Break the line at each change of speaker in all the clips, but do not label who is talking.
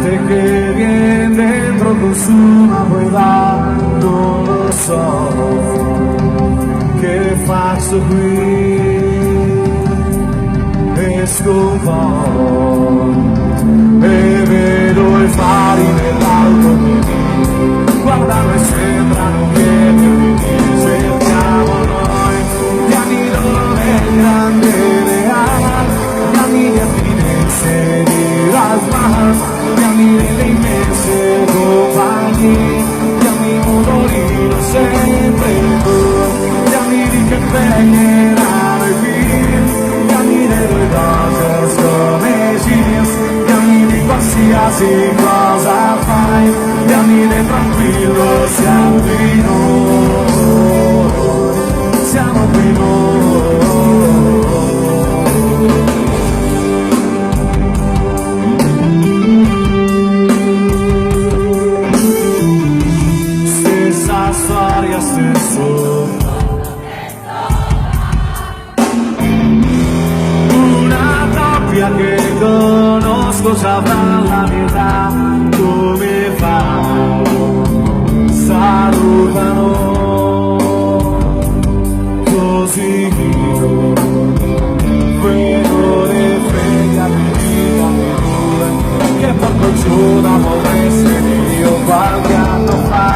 gente che viene dentro consuma, poi va, non lo so che faccio qui. Esco un po' e vedo i fari nell'auto che mi guardano e sembrano che mi cerchiamo noi. Gli anni loro nel grande reale, gli anni di attinenze di Rasmas, gli anni delle immense compagnie, gli anni motorino sempre tu, gli anni di che prenderanno i film, gli anni delle cose come jeans, gli anni di qualsiasi cosa fai, gli anni del tranquillo siamo qui noi, siamo qui noi. Stessa storia, stesso che conosco saprà la mia età, come fa, salutano così vivo, quello ne frega di vita mia, che porto giù dopo essere io qualche anno fa,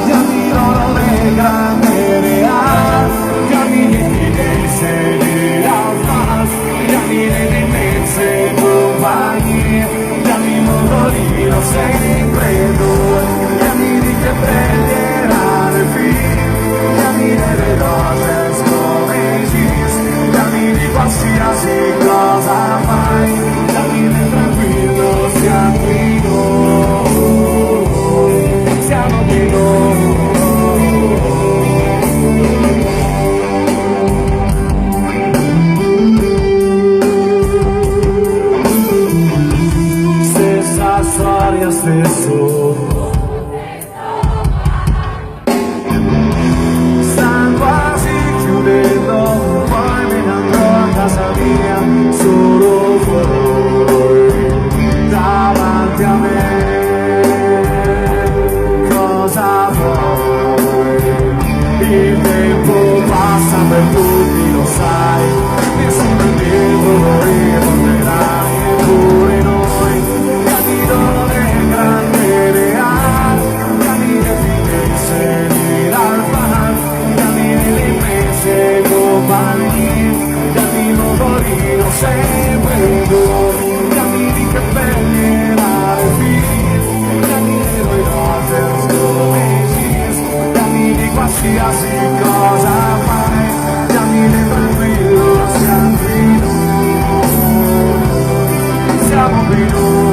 gli anni loro le grandi reali, gli anni di Firenze di Alfa, gli anni delle immense compagnie, gli anni motorino sempre due, gli anni di che prenderanno i film, gli anni delle cose come jeans, gli anni di qualsiasi cosa fai, gli anni del tranquillo siamo qui noi, siamo qui noi. Storia stesso stanno quasi chiudendo, poi me ne andrò a casa mia, solo voi davanti a me. Cosa vuoi? Il tempo passa per tutti, lo sai, nessuno indietro lo riporterai, eppure noi sempre tu, gli amici che prenderanno i figli, gli amici dei roses come jeans, gli amici qualsiasi cosa fai, gli amici tranquillo siamo qui noi, siamo qui noi.